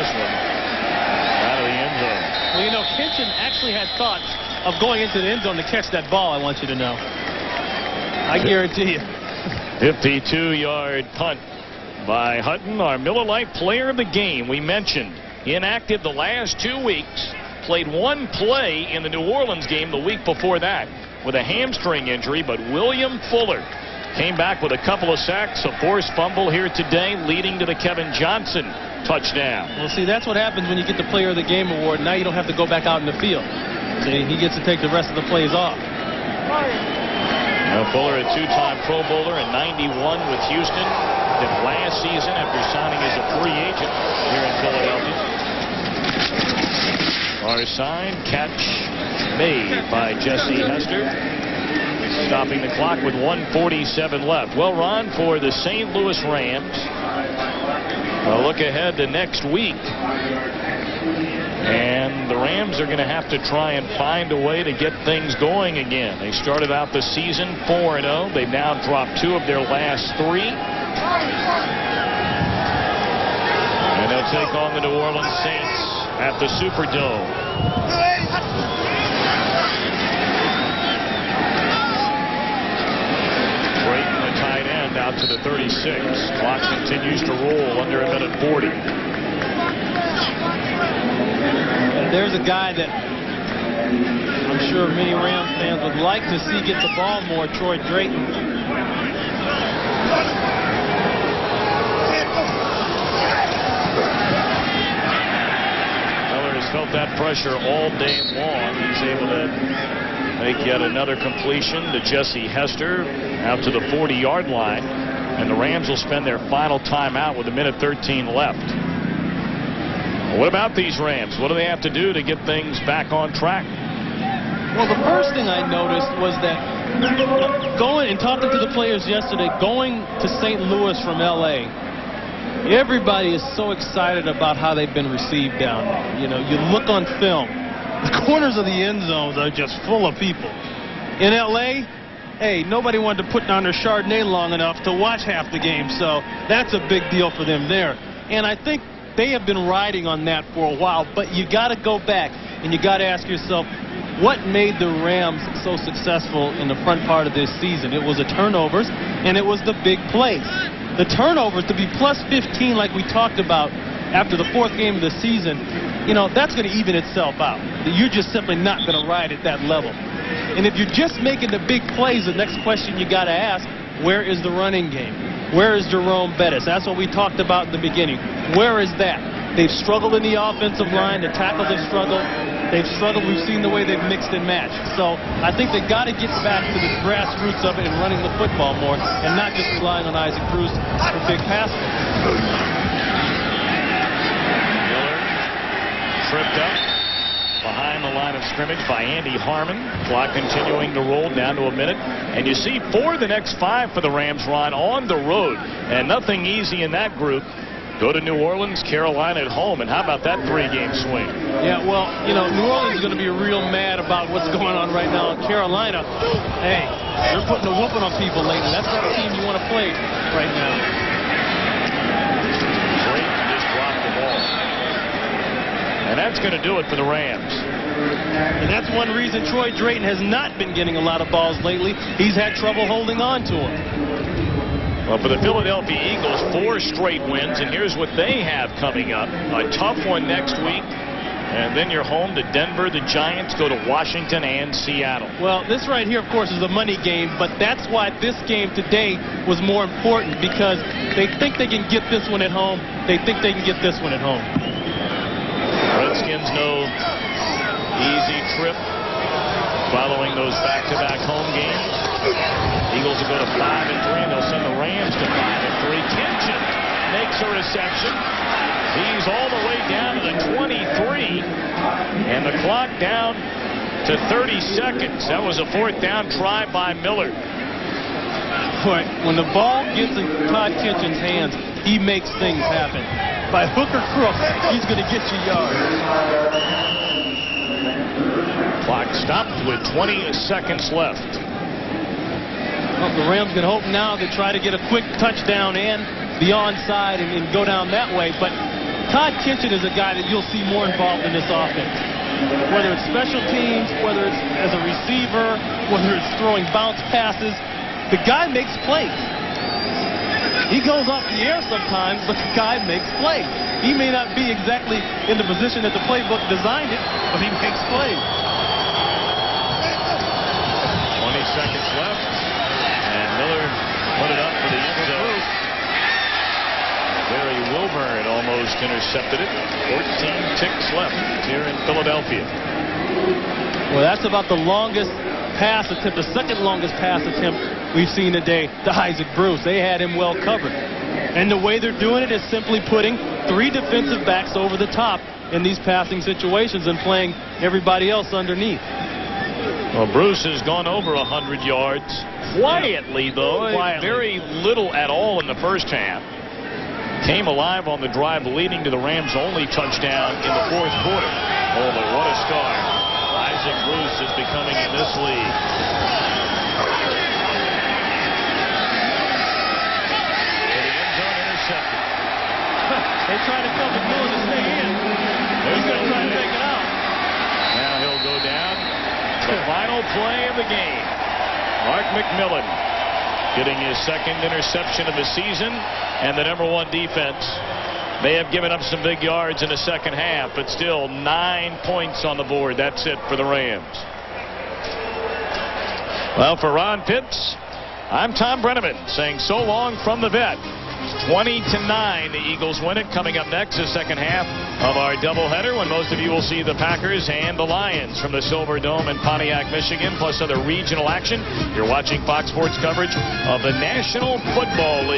this one out of the end zone. Well, you know, Kitchen actually had thoughts of going into the end zone to catch that ball, I want you to know. I guarantee you. 52-yard punt by Hutton, our Miller Lite player of the game. We mentioned inactive the last 2 weeks. Played one play in the New Orleans game the week before that with a hamstring injury, but William Fuller came back with a couple of sacks, a forced fumble here today, leading to the Kevin Johnson touchdown. Well, see, that's what happens when you get the Player of the Game award. Now you don't have to go back out in the field. See, he gets to take the rest of the plays off. Now Fuller, a two-time Pro Bowler in '91 with Houston. Then last season after signing as a free agent here in Philadelphia. Far side catch made by Jesse Hester. Stopping the clock with 1:47 left. Well, Ron, for the St. Louis Rams, a look ahead to next week. And the Rams are going to have to try and find a way to get things going again. They started out the season 4-0. They've now dropped 2 of their last 3. And they'll take on the New Orleans Saints at the Superdome. Brayton, the tight end, out to the 36. Clock continues to roll under a minute 40. There's a guy that I'm sure many Rams fans would like to see get the ball more, Troy Drayton. Miller has felt that pressure all day long. He's able to make yet another completion to Jesse Hester out to the 40-yard line. And the Rams will spend their final timeout with a minute 13 left. What about these Rams? What do they have to do to get things back on track? Well, the first thing I noticed was that going and talking to the players yesterday, going to St. Louis from L.A., everybody is so excited about how they've been received down there. You know, you look on film, the corners of the end zones are just full of people. In L.A., hey, nobody wanted to put down their Chardonnay long enough to watch half the game, so that's a big deal for them there. And I think they have been riding on that for a while, but you got to go back and you got to ask yourself, what made the Rams so successful in the front part of this season? It was the turnovers, and it was the big plays. The turnovers, to be plus 15 like we talked about after the 4th game of the season, you know, that's going to even itself out. You're just simply not going to ride at that level. And if you're just making the big plays, the next question you got to ask, where is the running game? Where is Jerome Bettis? That's what we talked about in the beginning. Where is that? They've struggled in the offensive line. The tackles have struggled. They've struggled. We've seen the way they've mixed and matched. So I think they've got to get back to the grassroots of it and running the football more and not just relying on Isaac Bruce for big passes. Miller tripped up behind the line of scrimmage by Andy Harmon. Clock continuing to roll down to a minute. And you see 4 of the next 5 for the Rams, Ron, on the road. And nothing easy in that group. Go to New Orleans, Carolina at home. And how about that 3-game swing? Yeah, well, you know, New Orleans is going to be real mad about what's going on right now in Carolina. Hey, they're putting a whooping on people lately. That's not a team you want to play right now. Drayton just dropped the ball. And that's going to do it for the Rams. And that's one reason Troy Drayton has not been getting a lot of balls lately. He's had trouble holding on to them. Well, for the Philadelphia Eagles, 4 straight wins, and here's what they have coming up. A tough one next week, and then you're home to Denver. The Giants go to Washington and Seattle. Well, this right here, of course, is a money game, but that's why this game today was more important, because they think they can get this one at home. They think they can get this one at home. Redskins no easy trip following those back-to-back home games. Eagles will go to 5-3, and they'll send the Rams to 5-3. Kitchen makes a reception. He's all the way down to the 23, and the clock down to 30 seconds. That was a 4th down try by Miller. But when the ball gets in Todd Kitchen's hands, he makes things happen. By hook or crook, he's going to get you yards. Clock stopped with 20 seconds left. Well, the Rams can hope now to try to get a quick touchdown and the onside and go down that way. But Todd Kitchen is a guy that you'll see more involved in this offense. Whether it's special teams, whether it's as a receiver, whether it's throwing bounce passes, the guy makes plays. He goes off the air sometimes, but the guy makes plays. He may not be exactly in the position that the playbook designed it, but he makes plays. 20 seconds left, and Miller put it up for the end zone. Barry Wilburn almost intercepted it. 14 ticks left here in Philadelphia. Well, that's about the longest pass attempt, the second longest pass attempt we've seen today to Isaac Bruce. They had him well covered. And the way they're doing it is simply putting 3 defensive backs over the top in these passing situations and playing everybody else underneath. Well, Bruce has gone over 100 yards quietly, though. Very little at all in the first half. Came alive on the drive leading to the Rams' only touchdown in the fourth quarter. Oh, but what a start. Isaac Bruce is becoming in this league. To the end zone, intercepted. They try to cover Miller to stay in. He's going to try to take it out. Now he'll go down. The final play of the game. Mark McMillan getting his second interception of the season, and the #1 defense may have given up some big yards in the second half, but still 9 points on the board. That's it for the Rams. Well, for Ron Pitts, I'm Tom Brenneman saying so long from the vet. 20-9, the Eagles win it. Coming up next, the second half of our doubleheader, when most of you will see the Packers and the Lions from the Silver Dome in Pontiac, Michigan, plus other regional action. You're watching Fox Sports coverage of the National Football League.